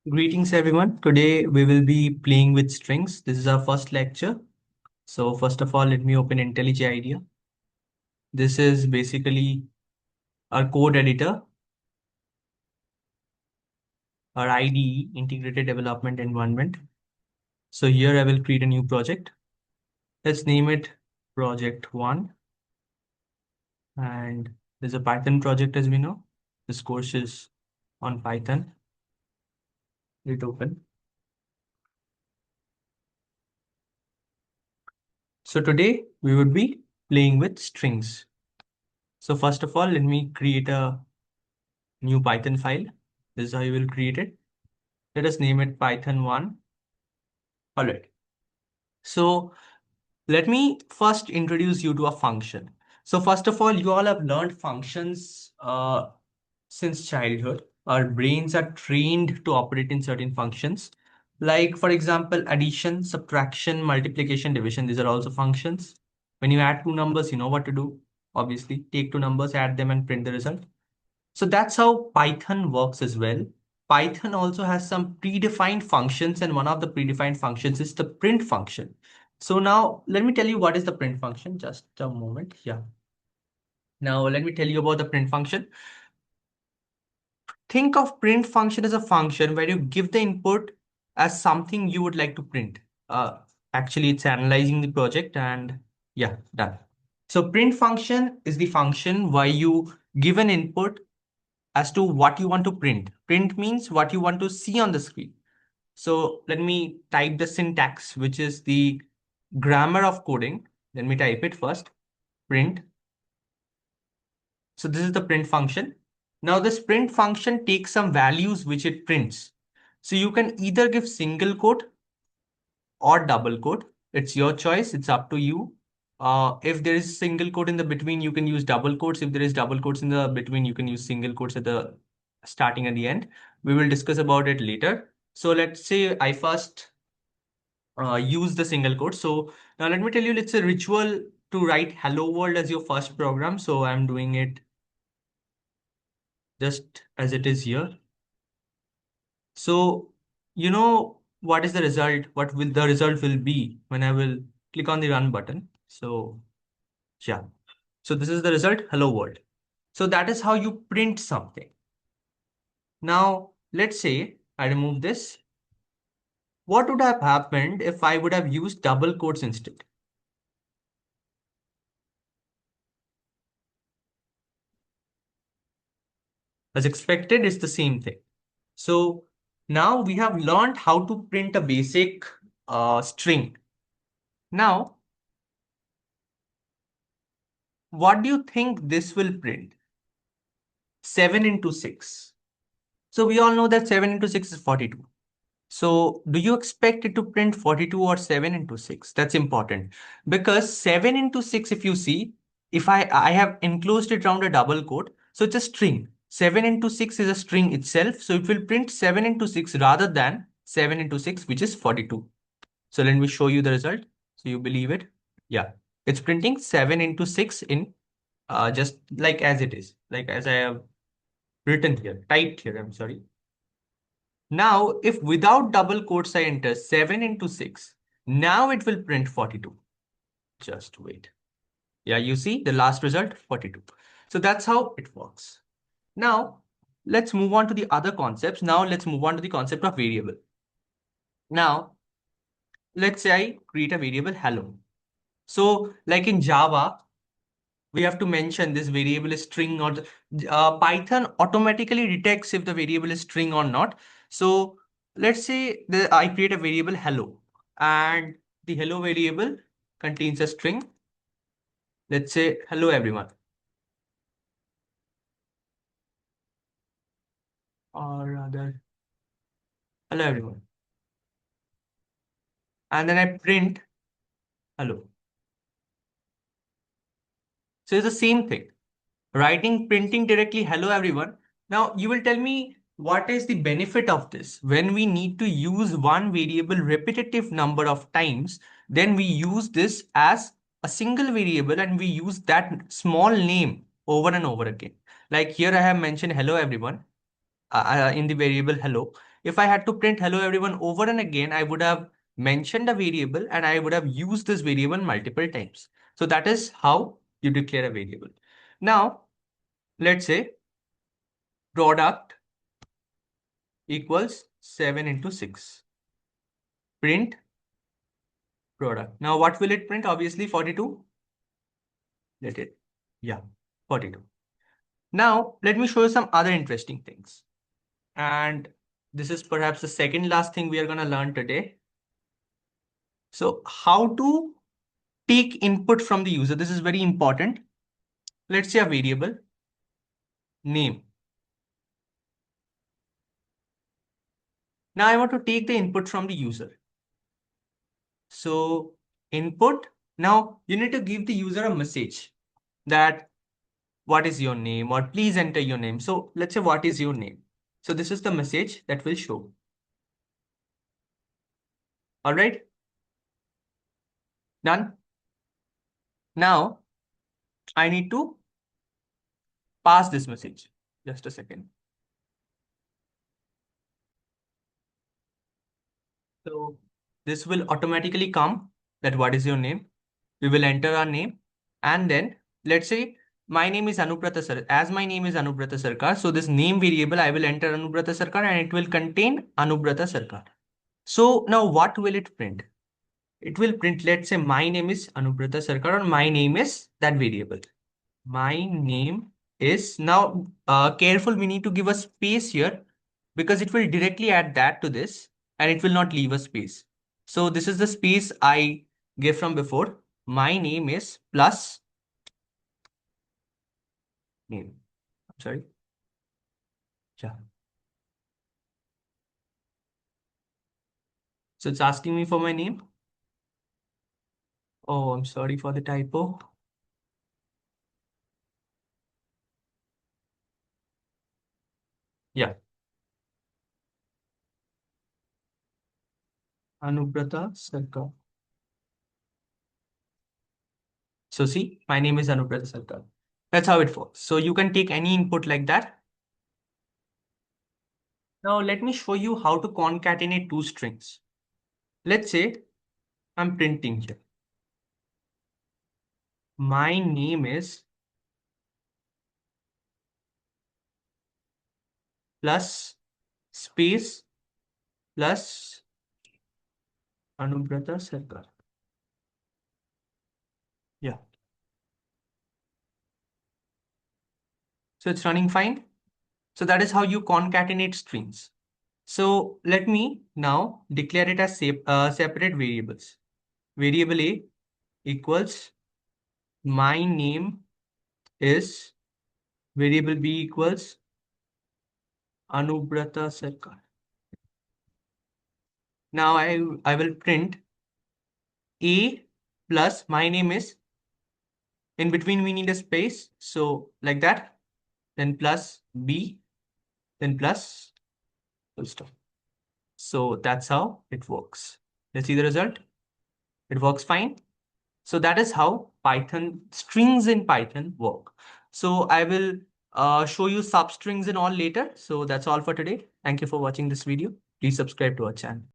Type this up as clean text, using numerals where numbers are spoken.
Greetings everyone. Today we will be playing with strings. This is our first lecture. So first of all, let me open IntelliJ IDEA. This is basically our code editor, our IDE, Integrated Development Environment. So here I will create a new project. Let's name it Project 1. And there's a Python project as we know. This course is on Python. Let it open. So today we would be playing with strings. So first of all, let me create a new Python file. This is how you will create it. Let us name it Python 1. All right. So let me first introduce you to a function. So first of all, you all have learned functions since childhood. Our brains are trained to operate in certain functions. Like, for example, addition, subtraction, multiplication, division. These are also functions. When you add two numbers, you know what to do. Obviously, take two numbers, add them, and print the result. So that's how Python works as well. Python also has some predefined functions, and one of the predefined functions is the print function. So now let me tell you what is the print function. Just a moment. Yeah. Now let me tell you about the print function. Think of print function as a function where you give the input as something you would like to print. Actually, it's analyzing the project and yeah, done. So print function is the function where you give an input as to what you want to print. Print means what you want to see on the screen. So let me type the syntax, which is the grammar of coding. Let me type it first, print. So this is the print function. Now this print function takes some values which it prints. So you can either give single quote or double quote. It's your choice. It's up to you. If there is single quote in the between, you can use double quotes. If there is double quotes in the between, you can use single quotes at the starting and the end. We will discuss about it later. So let's say I first use the single quote. So now let me tell you, it's a ritual to write hello world as your first program. So I'm doing it just as it is here. So you know what is the result? What will the result will be when I will click on the run button. So yeah. So this is the result, hello world. So that is how you print something. Now, let's say I remove this. What would have happened if I would have used double quotes instead? As expected, it's the same thing. So now we have learned how to print a basic string. Now, what do you think this will print? 7 into 6. So we all know that 7 into 6 is 42. So do you expect it to print 42 or 7 into 6? That's important because 7 into 6, if you see, if I have enclosed it around a double quote, so it's a string. 7 into 6 is a string itself. So it will print 7 into 6 rather than 7 into 6, which is 42. So let me show you the result. So you believe it. Yeah, it's printing 7 into 6 in just like as it is, like as I have written here, typed here, I'm sorry. Now, if without double quotes I enter 7 into 6, now it will print 42. Just wait. Yeah, you see the last result, 42. So that's how it works. Now, let's move on to the other concepts. Now, let's move on to the concept of variable. Now, let's say I create a variable hello. So, like in Java, we have to mention this variable is string or Python automatically detects if the variable is string or not. So let's say that I create a variable hello and the hello variable contains a string. Let's say hello everyone or rather hello everyone. And then I print hello. So it's the same thing. Writing, printing directly hello everyone. Now you will tell me what is the benefit of this? When we need to use one variable repetitive number of times, then we use this as a single variable and we use that small name over and over again. Like here I have mentioned hello everyone. in the variable hello. If I had to print hello everyone over and again, I would have mentioned a variable and I would have used this variable multiple times. So that is how you declare a variable. Now, let's say product equals 7 into 6. Print product. Now, what will it print? Obviously, 42. Let it. Yeah, 42. Now, let me show you some other interesting things. And this is perhaps the second last thing we are going to learn today. So, how to take input from the user. This is very important. Let's say a variable name. Now, I want to take the input from the user. So, input. Now, you need to give the user a message that what is your name or please enter your name. So, let's say what is your name. So, this is the message that will show. All right. Done. Now, I need to pass this message. Just a second. So this will automatically come that what is your name. We will enter our name and then let's say my name is Anubrata Sarkar. As my name is Anubrata Sarkar, so this name variable I will enter Anubrata Sarkar and it will contain Anubrata Sarkar. So now what will it print? It will print, let's say my name is Anubrata Sarkar or my name is that variable. My name is now careful. We need to give a space here because it will directly add that to this and it will not leave a space. So this is the space I gave from before. My name is plus name. I'm sorry. Yeah. So it's asking me for my name. Oh, I'm sorry for the typo. Yeah. Anubrata Sarkar. So see, my name is Anubrata Sarkar. That's how it works. So you can take any input like that. Now let me show you how to concatenate two strings. Let's say I'm printing here. My name is plus space plus Anubrata Sarkar. Yeah. So it's running fine. So that is how you concatenate strings. So let me now declare it as separate variables. Variable A equals my name is, variable B equals Anubrata Sarkar. Now I will print A plus my name is, in between we need a space. So like that, then plus B, then plus full stop. So that's how it works. Let's see the result. It works fine. So that is how Python strings in Python work. So I will show you substrings and all later. So that's all for today. Thank you for watching this video. Please subscribe to our channel.